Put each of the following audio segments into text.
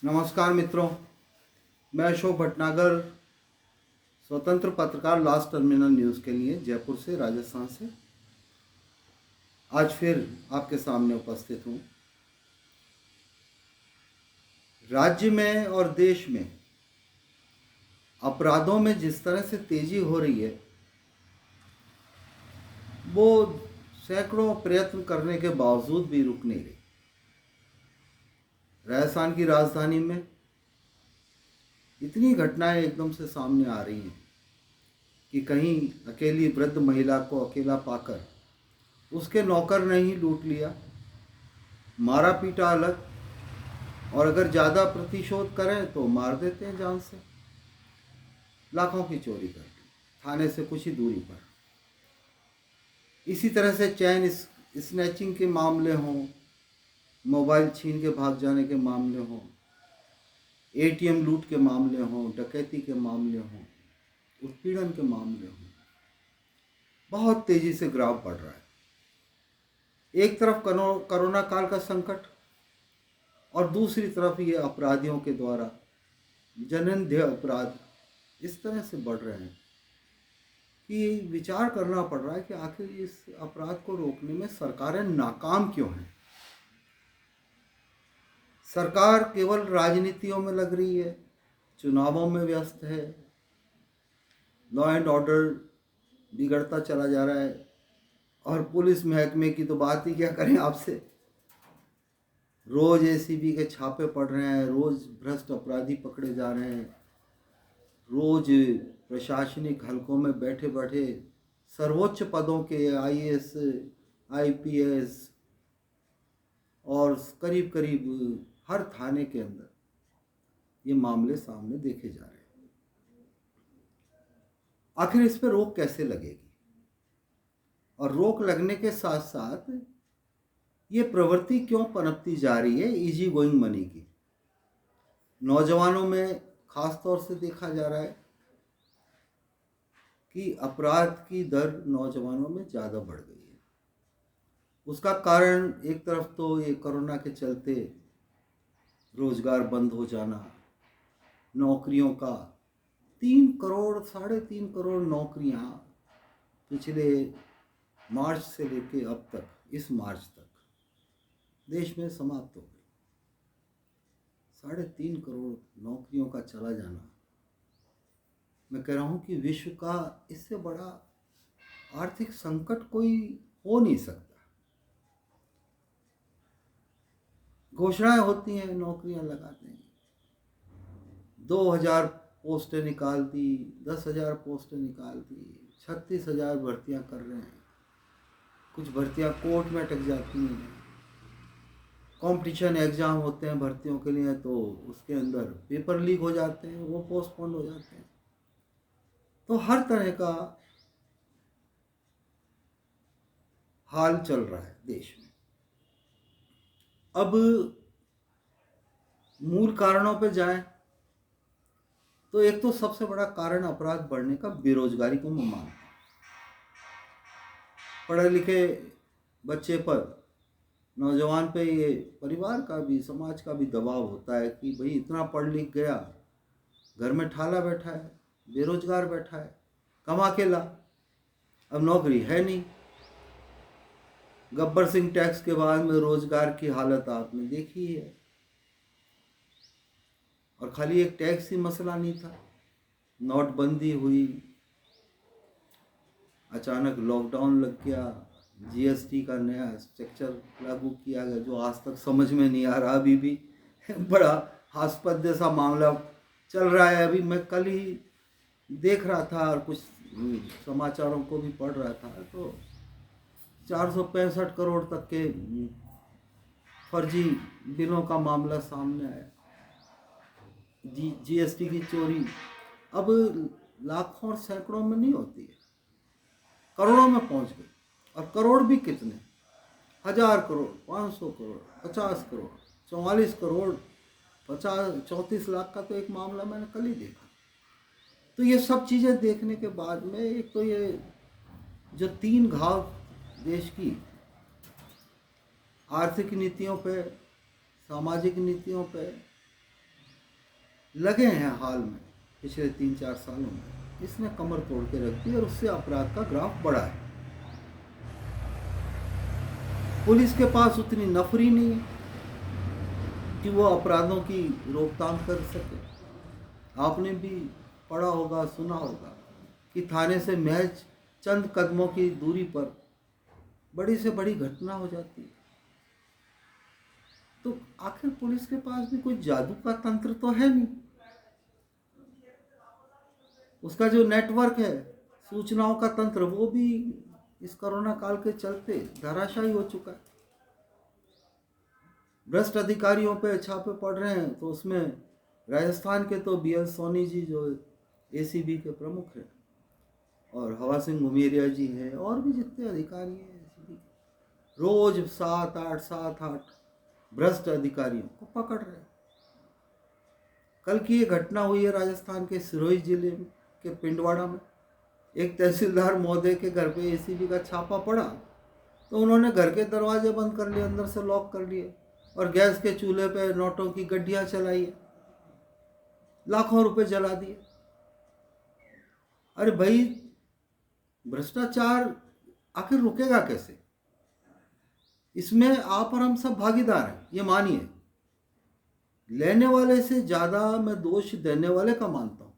नमस्कार मित्रों, मैं अशोक भटनागर, स्वतंत्र पत्रकार, लास्ट टर्मिनल न्यूज़ के लिए जयपुर से, राजस्थान से आज फिर आपके सामने उपस्थित हूँ। राज्य में और देश में अपराधों में जिस तरह से तेजी हो रही है, वो सैकड़ों प्रयत्न करने के बावजूद भी रुक नहीं रही। राजस्थान की राजधानी में इतनी घटनाएं एकदम से सामने आ रही हैं कि कहीं अकेली वृद्ध महिला को अकेला पाकर उसके नौकर ने ही लूट लिया, मारा पीटा अलग, और अगर ज़्यादा प्रतिशोध करें तो मार देते हैं जान से। लाखों की चोरी कर ली थाने से कुछ ही दूरी पर। इसी तरह से चैन स्नैचिंग के मामले हों, मोबाइल छीन के भाग जाने के मामले हों, एटीएम लूट के मामले हों, डकैती के मामले हों, उत्पीड़न के मामले हों, बहुत तेज़ी से ग्राफ बढ़ रहा है। एक तरफ कोरोना काल का संकट और दूसरी तरफ ये अपराधियों के द्वारा जनन्य अपराध इस तरह से बढ़ रहे हैं कि विचार करना पड़ रहा है कि आखिर इस अपराध को रोकने में सरकारें नाकाम क्यों हैं। सरकार केवल राजनीतियों में लग रही है, चुनावों में व्यस्त है, लॉ एंड ऑर्डर बिगड़ता चला जा रहा है, और पुलिस महकमे की तो बात ही क्या करें आपसे। रोज एसीबी के छापे पड़ रहे हैं, रोज भ्रष्ट अपराधी पकड़े जा रहे हैं, रोज प्रशासनिक हलकों में बैठे बैठे सर्वोच्च पदों के आईएएस, आईपीएस और करीब करीब हर थाने के अंदर ये मामले सामने देखे जा रहे हैं। आखिर इस पर रोक कैसे लगेगी? और रोक लगने के साथ साथ ये प्रवृत्ति क्यों पनपती जा रही है इजी गोइंग मनी की? नौजवानों में खास तौर से देखा जा रहा है कि अपराध की दर नौजवानों में ज़्यादा बढ़ गई है। उसका कारण एक तरफ तो ये कोरोना के चलते रोजगार बंद हो जाना, नौकरियों का 3 करोड़ 3.5 करोड़ नौकरियां पिछले मार्च से लेके अब तक, इस मार्च तक देश में समाप्त हो गई। 3.5 करोड़ नौकरियों का चला जाना, मैं कह रहा हूँ कि विश्व का इससे बड़ा आर्थिक संकट कोई हो नहीं सकता। घोषणाएं होती हैं, नौकरियां लगाते हैं, 2000 पोस्टें निकाल दी, 10,000 पोस्टें निकाल दी, 36,000 भर्तियां कर रहे हैं। कुछ भर्तियां कोर्ट में अटक जाती हैं, कंपटीशन एग्ज़ाम होते हैं भर्तियों के लिए, तो उसके अंदर पेपर लीक हो जाते हैं, वो पोस्टपोन हो जाते हैं। तो हर तरह का हाल चल रहा है देश में। अब मूल कारणों पे जाएं तो एक तो सबसे बड़ा कारण अपराध बढ़ने का बेरोजगारी को मैं मानता हूँ। पढ़े लिखे बच्चे पर, नौजवान पे ये परिवार का भी, समाज का भी दबाव होता है कि भाई इतना पढ़ लिख गया, घर में ठाला बैठा है, बेरोजगार बैठा है, कमा के ला, अब नौकरी है नहीं। गब्बर सिंह टैक्स के बाद में रोजगार की हालत आपने देखी है। और खाली एक टैक्स ही मसला नहीं था, नोटबंदी हुई, अचानक लॉकडाउन लग गया, जीएसटी का नया स्ट्रक्चर लागू किया गया जो आज तक समझ में नहीं आ रहा, अभी भी बड़ा हास्पद जैसा मामला चल रहा है। अभी मैं कल ही देख रहा था और कुछ समाचारों को भी पढ़ रहा था, तो 465 करोड़ तक के फर्जी बिलों का मामला सामने आया। जीएसटी की चोरी अब लाखों और सैकड़ों में नहीं होती है, करोड़ों में पहुंच गई। और करोड़ भी कितने, 1000 करोड़, 500 करोड़, 50 करोड़, 44 करोड़, 34 लाख का तो एक मामला मैंने कल ही देखा। तो ये सब चीज़ें देखने के बाद में, एक तो ये जो 3 घाव देश की आर्थिक नीतियों पे, सामाजिक नीतियों पे लगे हैं हाल में, पिछले 3-4 सालों में, इसने कमर तोड़ के रख दी और उससे अपराध का ग्राफ बढ़ा है। पुलिस के पास उतनी नफरी नहीं है कि वो अपराधों की रोकथाम कर सके। आपने भी पढ़ा होगा, सुना होगा कि थाने से महज चंद कदमों की दूरी पर बड़ी से बड़ी घटना हो जाती है। तो आखिर पुलिस के पास भी कोई जादू का तंत्र तो है नहीं। उसका जो नेटवर्क है, सूचनाओं का तंत्र, वो भी इस कोरोना काल के चलते धराशायी हो चुका है। भ्रष्ट अधिकारियों पे छापे पड़ रहे हैं, तो उसमें राजस्थान के तो BL सोनी जी जो ACB के प्रमुख हैं, और हवा सिंह घुमेरिया जी हैं, और भी जितने अधिकारी हैं ACB, रोज 7-8 भ्रष्ट अधिकारियों को पकड़ रहे हैं। कल की ये घटना हुई है राजस्थान के सिरोही जिले के पिंडवाड़ा में। एक तहसीलदार महोदय के घर पे ACB का छापा पड़ा, तो उन्होंने घर के दरवाजे बंद कर लिए, अंदर से लॉक कर लिए, और गैस के चूल्हे पे नोटों की गड्डियां चलाई है, लाखों रुपए जला दिए। अरे भाई, भ्रष्टाचार आखिर रुकेगा कैसे? इसमें आप और हम सब भागीदार हैं, ये मानिए। लेने वाले से ज्यादा मैं दोष देने वाले का मानता हूं।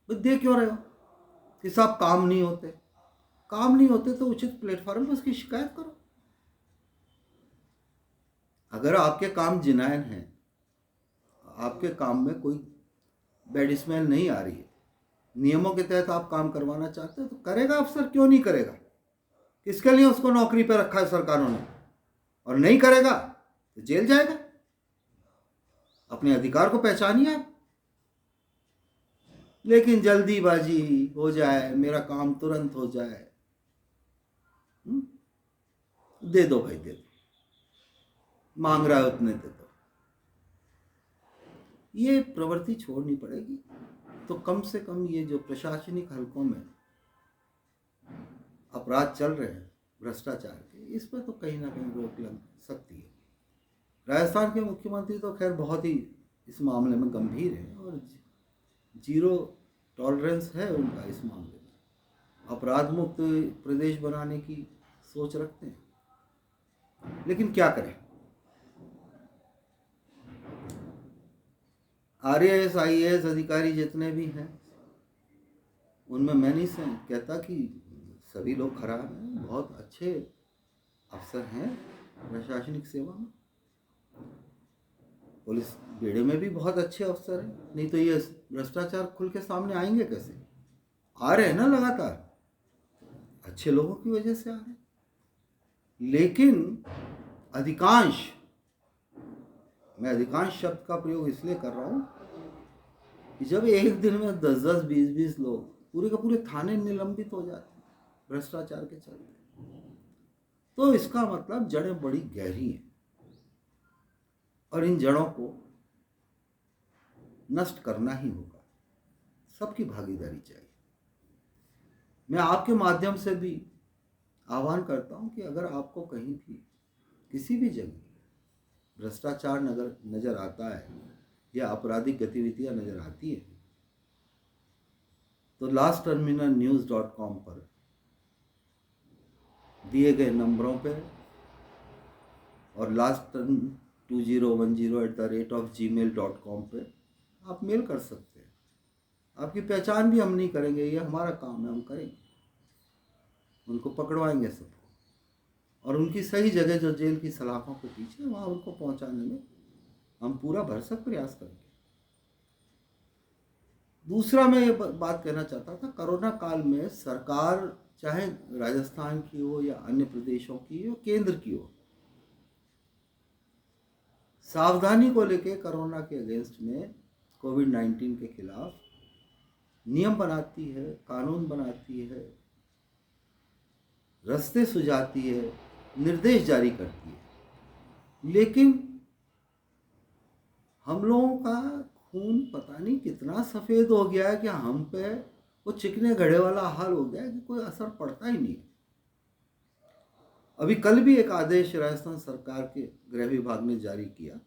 भाई दे क्यों रहे हो कि साहब काम नहीं होते? काम नहीं होते तो उचित प्लेटफॉर्म पर उसकी शिकायत करो। अगर आपके काम जिनायन है, आपके काम में कोई बैड स्मेल नहीं आ रही है, नियमों के तहत आप काम करवाना चाहते हो, तो करेगा अफसर, क्यों नहीं करेगा? किसके लिए उसको नौकरी पर रखा है सरकारों ने? और नहीं करेगा तो जेल जाएगा। अपने अधिकार को पहचानिए आप। लेकिन जल्दीबाजी हो जाए, मेरा काम तुरंत हो जाए, दे दो भाई, दे दो, मांग रहा है उतने दे दो। ये प्रवृत्ति छोड़नी पड़ेगी। तो कम से कम ये जो प्रशासनिक हलकों में अपराध चल रहे हैं भ्रष्टाचार के, इस पर तो कहीं ना कहीं रोक लग सकती है। राजस्थान के मुख्यमंत्री तो खैर बहुत ही इस मामले में गंभीर है, और जीरो टॉलरेंस है उनका इस मामले में। अपराध मुक्त प्रदेश बनाने की सोच रखते हैं। लेकिन क्या करें, RAS IAS अधिकारी जितने भी हैं, उनमें मैं नहीं कहता कि सभी लोग खराब हैं। बहुत अच्छे अफसर हैं प्रशासनिक सेवा में, पुलिस बेड़े में भी बहुत अच्छे अफसर हैं। नहीं तो ये भ्रष्टाचार खुल के सामने आएंगे कैसे? आ रहे हैं ना लगातार, अच्छे लोगों की वजह से आ रहे हैं। लेकिन अधिकांश, मैं अधिकांश शब्द का प्रयोग इसलिए कर रहा हूं कि जब एक दिन में 10-10, 20-20 लोग, पूरे के पूरे थाने निलंबित हो जाते हैं भ्रष्टाचार के चलते, तो इसका मतलब जड़ें बड़ी गहरी हैं, और इन जड़ों को नष्ट करना ही होगा। सबकी भागीदारी चाहिए। मैं आपके माध्यम से भी आह्वान करता हूं कि अगर आपको कहीं भी किसी भी जगह भ्रष्टाचार नजर आता है या आपराधिक गतिविधियां नजर आती है, तो lastterminalnews.com पर दिए गए नंबरों पे और last2010@gmail.com पे आप मेल कर सकते हैं। आपकी पहचान भी हम नहीं करेंगे, ये हमारा काम है, हम करेंगे, उनको पकड़वाएंगे सबको, और उनकी सही जगह जो जेल की सलाखों के पीछे, वहाँ उनको पहुँचाने में हम पूरा भरसक प्रयास करेंगे। दूसरा मैं ये बात कहना चाहता था, कोरोना काल में सरकार, चाहे राजस्थान की हो या अन्य प्रदेशों की हो, केंद्र की हो, सावधानी को लेके कोरोना के अगेंस्ट में, कोविड-19 के खिलाफ नियम बनाती है, कानून बनाती है, रास्ते सुझाती है, निर्देश जारी करती है। लेकिन हम लोगों का खून पता नहीं कितना सफ़ेद हो गया है कि हम पे वो चिकने घड़े वाला हाल हो गया है कि कोई असर पड़ता ही नहीं। अभी कल भी एक आदेश राजस्थान सरकार के गृह विभाग ने जारी किया,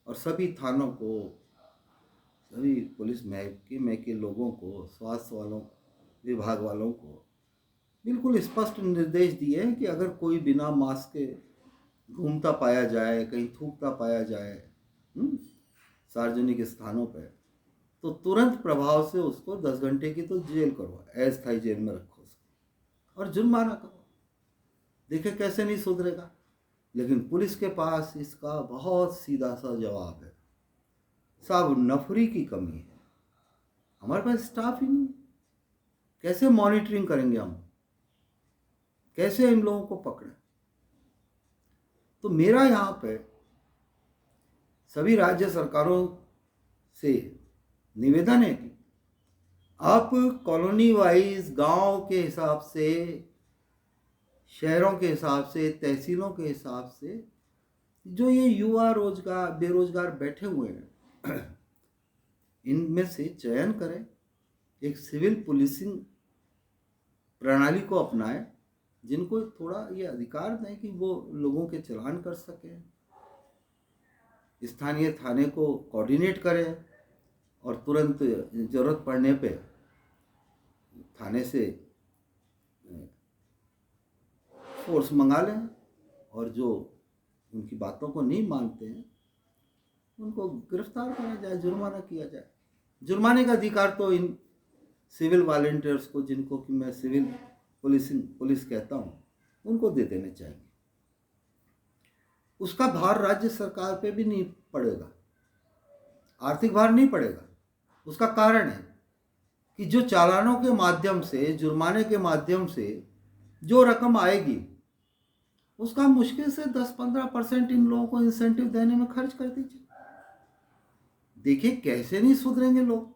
और सभी थानों को सभी पुलिस महकमे के लोगों को, स्वास्थ्य वालों, विभाग वालों को बिल्कुल स्पष्ट निर्देश दिए हैं कि अगर कोई बिना मास्क के घूमता पाया जाए, कहीं थूकता पाया जाए सार्वजनिक स्थानों पर, तो तुरंत प्रभाव से उसको 10 घंटे की तो जेल करो, अस्थायी जेल में रखो उसको और जुर्माना करो। देखिए कैसे नहीं सुधरेगा। लेकिन पुलिस के पास इसका बहुत सीधा सा जवाब है, साहब नफरी की कमी है, हमारे पास स्टाफ ही नहीं, कैसे मॉनिटरिंग करेंगे हम, कैसे इन लोगों को पकड़ें। तो मेरा यहाँ पे सभी राज्य सरकारों से निवेदन है कि आप कॉलोनी वाइज, गांव के हिसाब से, शहरों के हिसाब से, तहसीलों के हिसाब से जो ये युवा बेरोजगार बैठे हुए हैं इनमें से चयन करें, एक सिविल पुलिसिंग प्रणाली को अपनाएं, जिनको थोड़ा ये अधिकार दें कि वो लोगों के चालान कर सकें, स्थानीय थाने को कोऑर्डिनेट करें और तुरंत ज़रूरत पड़ने पे थाने से फोर्स मंगा लें और जो उनकी बातों को नहीं मानते हैं उनको गिरफ्तार करा जाए, जुर्माना किया जाए। जुर्माने का अधिकार तो इन सिविल वॉलंटियर्स को, जिनको कि मैं सिविल पुलिस कहता हूँ, उनको दे देने चाहिए। उसका भार राज्य सरकार पे भी नहीं पड़ेगा, आर्थिक भार नहीं पड़ेगा। उसका कारण है कि जो चालानों के माध्यम से, जुर्माने के माध्यम से जो रकम आएगी उसका मुश्किल से 10-15% इन लोगों को इंसेंटिव देने में खर्च कर दीजिए। देखिए कैसे नहीं सुधरेंगे लोग।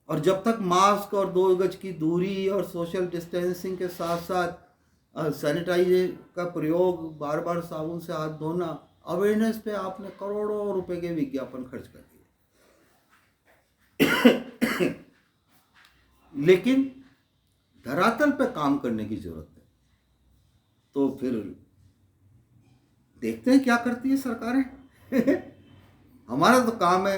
और जब तक मास्क और 2 गज की दूरी और सोशल डिस्टेंसिंग के साथ साथ सैनिटाइजर का प्रयोग, बार बार साबुन से हाथ धोना, अवेयरनेस पे आपने करोड़ों रुपए के विज्ञापन खर्च कर दिए लेकिन धरातल पे काम करने की जरूरत है। तो फिर देखते हैं क्या करती है सरकारें हमारा तो काम है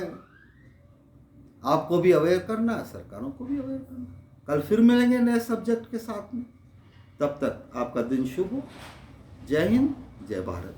आपको भी अवेयर करना, सरकारों को भी अवेयर करना। कल फिर मिलेंगे नए सब्जेक्ट के साथ में, तब तक आपका दिन शुभ हो। जय हिंद, जय भारत।